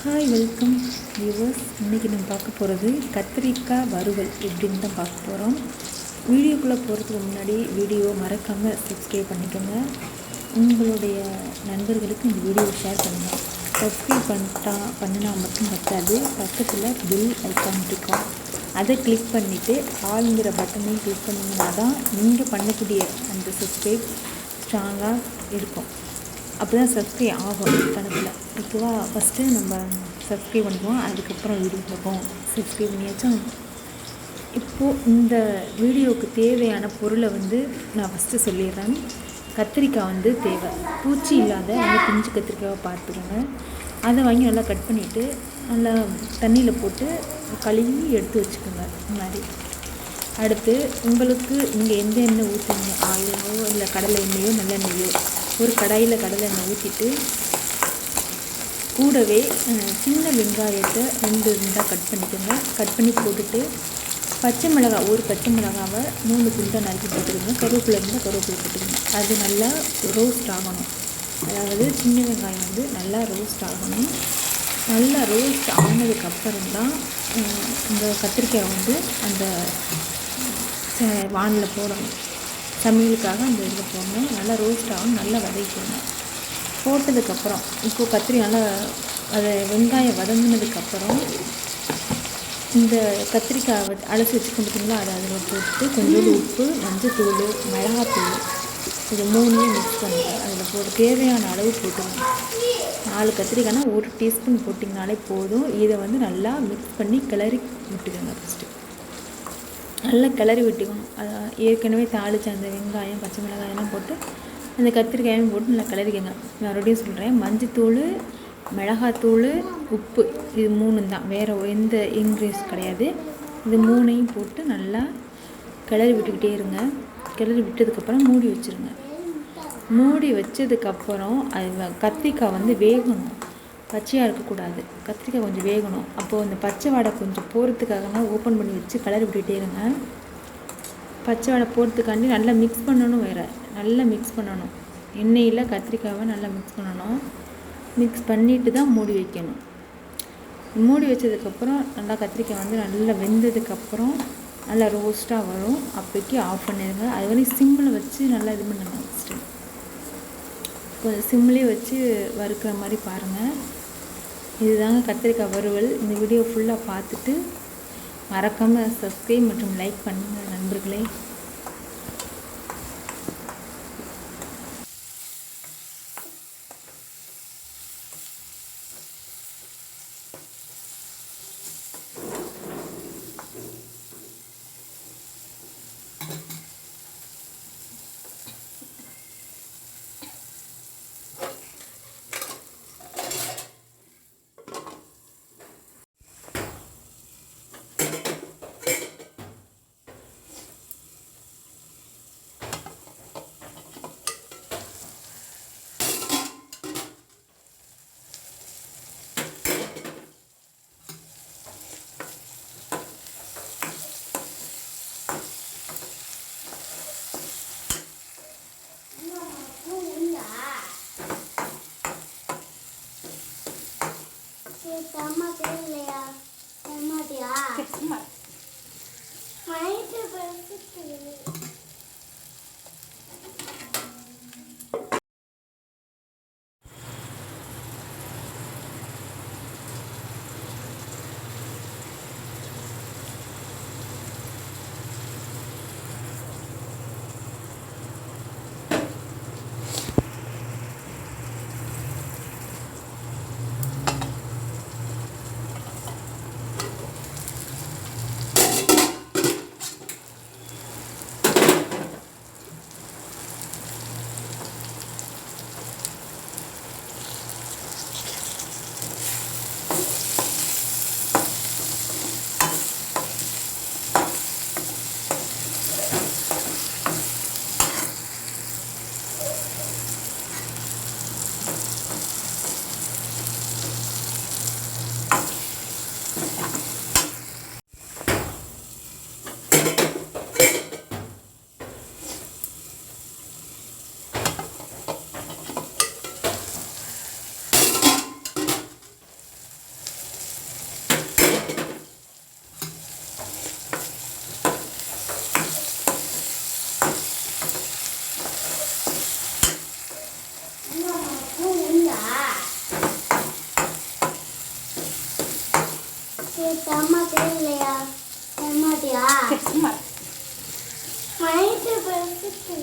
Hi welcome viewers. இன்றைக்கி நம்ம பார்க்க போகிறது கத்திரிக்காய் வறுவல் எப்படின்னு தான் பார்க்க போகிறோம். வீடியோக்குள்ளே போகிறதுக்கு முன்னாடி வீடியோ மறக்காமல் சப்ஸ்கிரைப் பண்ணிக்கோங்க. உங்களுடைய நண்பர்களுக்கு இந்த வீடியோ ஷேர் பண்ணுங்கள். சப்ஸ்கிரைப் பண்ணினா மட்டும் பத்தாது, பக்கத்தில் பெல் ஐக்கான் இருக்கும், அதை கிளிக் பண்ணிவிட்டு ஆளுங்கிற பட்டனையும் கிளிக் பண்ணிங்கன்னா தான் நீங்கள் பண்ணக்கூடிய அந்த சப்ஸ்கிரைப் ஸ்ட்ராங்காக இருக்கும். அப்போ தான் சப்ஸ்கிரைப் ஆகும் கணக்கில். ஓகேவா? ஃபஸ்ட்டு நம்ம சப்ஸ்கிரைப் பண்ணிக்குவோம், அதுக்கப்புறம் வீடியோ பார்ப்போம். சப்ஸ்கிரைப் பண்ணியாச்சும். இப்போது இந்த வீடியோவுக்கு தேவையான பொருளை நான் ஃபஸ்ட்டு சொல்லிடுறேன். கத்திரிக்காய் தேவை. பூச்சி இல்லாத நல்லா பிஞ்சு கத்திரிக்காவை பார்த்துக்கோங்க. அதை வாங்கி நல்லா கட் பண்ணிவிட்டு நல்லா தண்ணியில் போட்டு கழுவி எடுத்து வச்சுக்கோங்க முன்னாடி. அடுத்து உங்களுக்கு நீங்கள் எந்த எண்ணெய் ஊற்றுங்க, ஆயிலோ இல்லை கடலை எண்ணெயோ நல்லெண்ணெயோ, ஒரு கடாயில் கடலை எண்ணெய் ஊற்றிட்டு கூடவே சின்ன வெங்காயத்தை 2 ரெண்டாக கட் பண்ணிக்கோங்க. கட் பண்ணி போட்டுட்டு பச்சை மிளகாய், ஒரு பச்சை மிளகாவை 3 துண்டாக நறுக்கி போட்டுக்கோங்க. கருவேப்பிலை இருந்தால் கருவேப்பிலை போட்டுக்கோங்க. அது நல்லா ரோஸ்ட் ஆகணும். அதாவது சின்ன வெங்காயம் நல்லா ரோஸ்ட் ஆகணும். நல்லா ரோஸ்ட் ஆனதுக்கப்புறம் தான் இந்த கத்திரிக்காய் அந்த வானில் போடணும். சமையலுக்காக அந்த இதில் போடணும். நல்லா ரோஸ்ட் ஆகணும், நல்லா வதக்கணும். போட்டதுக்கப்புறம் இப்போது கத்திரி நல்லா அதை வெங்காயம் வதங்கினதுக்கப்புறம் இந்த கத்திரிக்காய் அலசி வச்சுக்கொண்டுட்டிங்களா, அதை அதில் போட்டு கொஞ்சோண்டு உப்பு, மஞ்சத்தூள், மிளகாத்தூள், இது 3ஐயும் மிக்ஸ் பண்ணுங்கள். அதில் போட்டு தேவையான அளவு போட்டுக்கணும். 4 கத்திரிக்காய்னா 1 டீஸ்பூன் போட்டிங்கனாலே போதும். இதை நல்லா மிக்ஸ் பண்ணி கிளறி விட்டுக்கோங்க. ஃபஸ்ட்டு நல்லா கிளறி விட்டுக்கணும். ஏற்கனவே தாளித்த அந்த வெங்காயம், பச்சை மிளகாயெல்லாம் போட்டு அந்த கத்திரிக்காயும் போட்டு நல்லா கிளறிக்கங்க. மறுபடியும் சொல்கிறேன், மஞ்சத்தூள், மிளகாத்தூள், உப்பு, இது 3 தான், வேறு எந்த இன்க்ரீடியன்ஸ் கிடையாது. இது 3ஐயும் போட்டு நல்லா கிளறி விட்டுக்கிட்டே இருங்க. கிளறி விட்டதுக்கப்புறம் மூடி வச்சுருங்க. மூடி வச்சதுக்கப்புறம் அது கத்திரிக்காய் வேகணும், பச்சையாக இருக்கக்கூடாது. கத்திரிக்காய் கொஞ்சம் வேகணும். அப்போது அந்த பச்சை வாடை கொஞ்சம் போகிறதுக்காக ஓப்பன் பண்ணி வச்சு கிளறி விட்டுகிட்டே இருங்க. பச்சை வாடை போகிறதுக்காண்டி நல்லா மிக்ஸ் பண்ணணும். நல்லா மிக்ஸ் பண்ணணும். எண்ணெயில் கத்திரிக்காவை நல்லா மிக்ஸ் பண்ணணும். மிக்ஸ் பண்ணிவிட்டு தான் மூடி வைக்கணும். மூடி வச்சதுக்கப்புறம் நல்லா கத்திரிக்காய் நல்லா வெந்ததுக்கப்புறம் நல்லா ரோஸ்ட்டாக வரும். அப்போக்கி ஆஃப் பண்ணிடுங்க. அது வரைக்கும் சிம்மில் வச்சு நல்லா இது பண்ணுங்க. ஃபஸ்ட்டு கொஞ்சம் சிம்லேயே வச்சு வறுக்கிற மாதிரி பாருங்கள். இதுதாங்க கத்திரிக்காய் வறுவல். இந்த வீடியோ ஃபுல்லாக பார்த்துட்டு மறக்காமல் சப்ஸ்கிரைப் மற்றும் லைக் பண்ணுங்கள் நண்பர்களே. தரமாட்டியா இல்லையா? தரமாட்டியா? சும்மா மைக்கு பேசிட்டு